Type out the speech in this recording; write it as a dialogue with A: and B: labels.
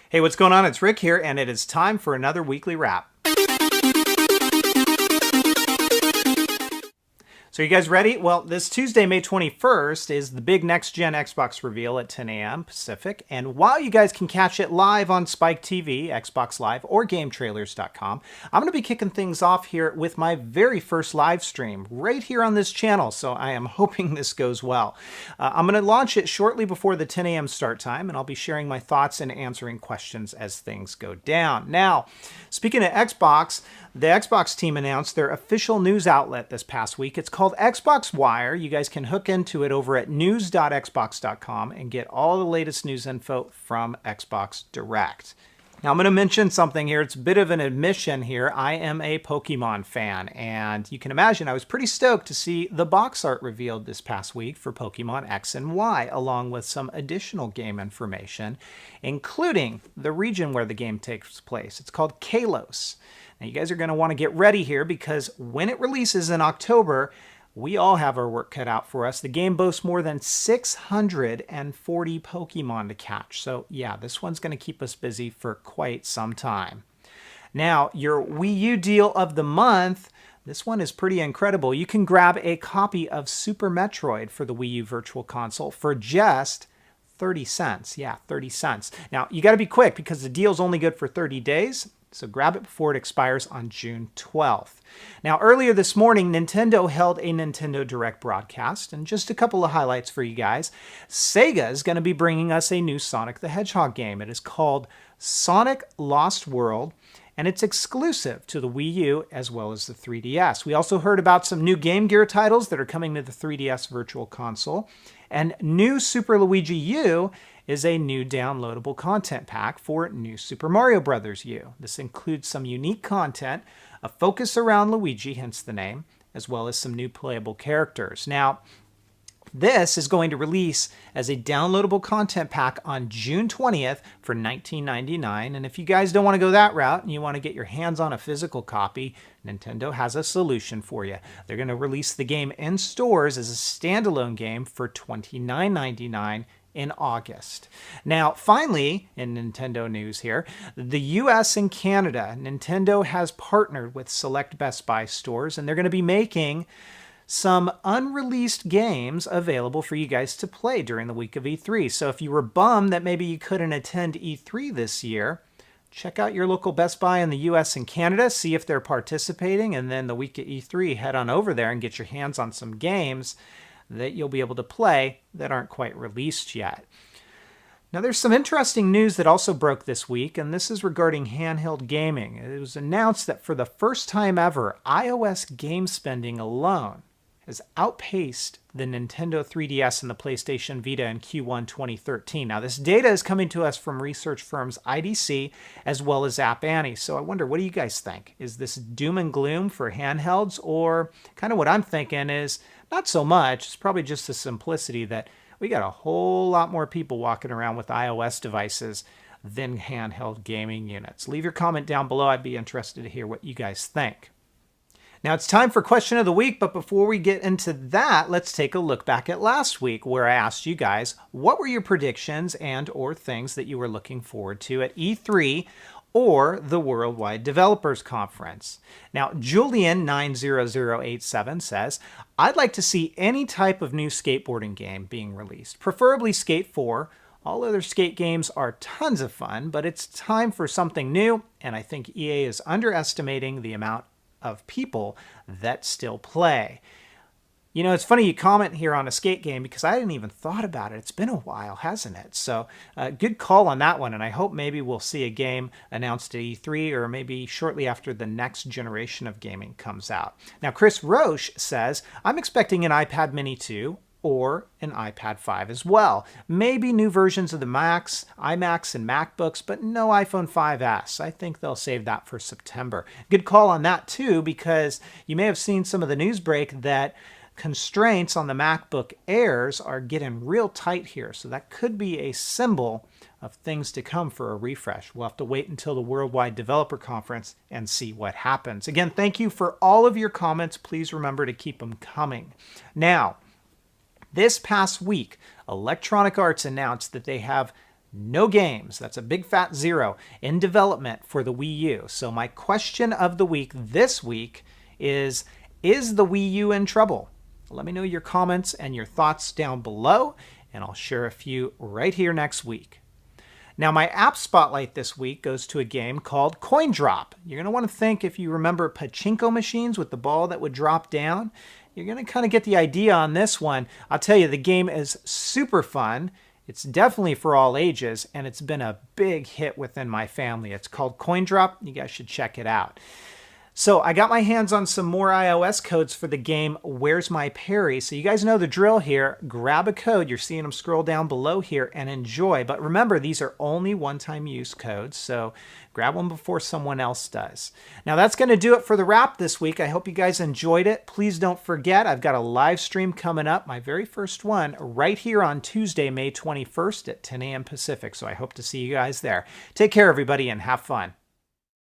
A: Hey, what's going on? It's Rick here, and it is time for another weekly wrap. So you guys ready? Well, this Tuesday, May 21st, is the big next-gen Xbox reveal at 10 a.m. Pacific. And while you guys can catch it live on Spike TV, Xbox Live, or GameTrailers.com, I'm going to be kicking things off here with my very first live stream right here on this channel. So I am hoping this goes well. I'm going to launch it shortly before the 10 a.m. start time, and I'll be sharing my thoughts and answering questions as things go down. Now, speaking of Xbox, the Xbox team announced their official news outlet this past week. It's called Xbox Wire. You guys can hook into it over at news.xbox.com and get all the latest news info from Xbox Direct. Now, I'm going to mention something here. It's a bit of an admission here. I am a Pokemon fan, and you can imagine I was pretty stoked to see the box art revealed this past week for Pokemon X and Y, along with some additional game information, including the region where the game takes place. It's called Kalos. Now, you guys are going to want to get ready here because when it releases in October, we all have our work cut out for us. The game boasts more than 640 Pokemon to catch. So yeah, this one's going to keep us busy for quite some time. Now, your Wii U deal of the month, this one is pretty incredible. You can grab a copy of Super Metroid for the Wii U Virtual Console for just 30 cents. Yeah, 30 cents. Now, you got to be quick because the deal's only good for 30 days. So grab it before it expires on June 12th. Now, earlier this morning, Nintendo held a Nintendo Direct broadcast, and just a couple of highlights for you guys. Sega is going to be bringing us a new Sonic the Hedgehog game. It is called Sonic Lost World, and it's exclusive to the Wii U as well as the 3DS. We also heard about some new Game Gear titles that are coming to the 3DS Virtual Console, and new Super Luigi U is a new downloadable content pack for New Super Mario Bros. U. This includes some unique content, a focus around Luigi, hence the name, as well as some new playable characters. Now, this is going to release as a downloadable content pack on June 20th for $19.99. And if you guys don't want to go that route and you want to get your hands on a physical copy, Nintendo has a solution for you. They're going to release the game in stores as a standalone game for $29.99 in August. Now, finally, in Nintendo news here, the US and Canada, Nintendo has partnered with select Best Buy stores, and they're going to be making some unreleased games available for you guys to play during the week of E3. So if you were bummed that maybe you couldn't attend E3 this year, check out your local Best Buy in the US and Canada, see if they're participating, and then the week of E3, head on over there and get your hands on some games that you'll be able to play that aren't quite released yet. Now, there's some interesting news that also broke this week, and this is regarding handheld gaming. It was announced that for the first time ever, iOS game spending alone has outpaced the Nintendo 3DS and the PlayStation Vita in Q1 2013. Now, this data is coming to us from research firms IDC as well as App Annie. So I wonder, what do you guys think? Is this doom and gloom for handhelds? Or kind of what I'm thinking is not so much. It's probably just the simplicity that we got a whole lot more people walking around with iOS devices than handheld gaming units. Leave your comment down below. I'd be interested to hear what you guys think. Now, it's time for question of the week, but before we get into that, let's take a look back at last week where I asked you guys, what were your predictions and or things that you were looking forward to at E3 or the Worldwide Developers Conference? Now, Julian90087 says, I'd like to see any type of new skateboarding game being released, preferably Skate 4. All other skate games are tons of fun, but it's time for something new, and I think EA is underestimating the amount of people that still play. You know, it's funny you comment here on a skate game because I hadn't even thought about it. It's been a while, hasn't it? So good call on that one, and I hope maybe we'll see a game announced at E3 or maybe shortly after the next generation of gaming comes out. Now, Chris Roche says, I'm expecting an iPad mini 2 or an iPad 5 as well. Maybe new versions of the Macs, iMacs, and MacBooks, but no iPhone 5S. I think they'll save that for September. Good call on that too, because you may have seen some of the news break that constraints on the MacBook Airs are getting real tight here. So that could be a symbol of things to come for a refresh. We'll have to wait until the Worldwide Developer Conference and see what happens. Again, thank you for all of your comments. Please remember to keep them coming. Now, this past week, Electronic Arts announced that they have no games. That's a big fat 0 in development for the Wii U. So my question of the week this week is the Wii U in trouble? Let me know your comments and your thoughts down below, and I'll share a few right here next week. Now, my app spotlight this week goes to a game called Coin Drop. You're going to want to think, if you remember pachinko machines with the ball that would drop down, you're going to kind of get the idea on this one. I'll tell you, the game is super fun. It's definitely for all ages, and it's been a big hit within my family. It's called Coin Drop. You guys should check it out. So I got my hands on some more iOS codes for the game Where's My Parry? So you guys know the drill here. Grab a code. You're seeing them scroll down below here and enjoy. But remember, these are only one-time use codes, so grab one before someone else does. Now that's going to do it for the wrap this week. I hope you guys enjoyed it. Please don't forget, I've got a live stream coming up, my very first one, right here on Tuesday, May 21st at 10 a.m. Pacific. So I hope to see you guys there. Take care, everybody, and have fun.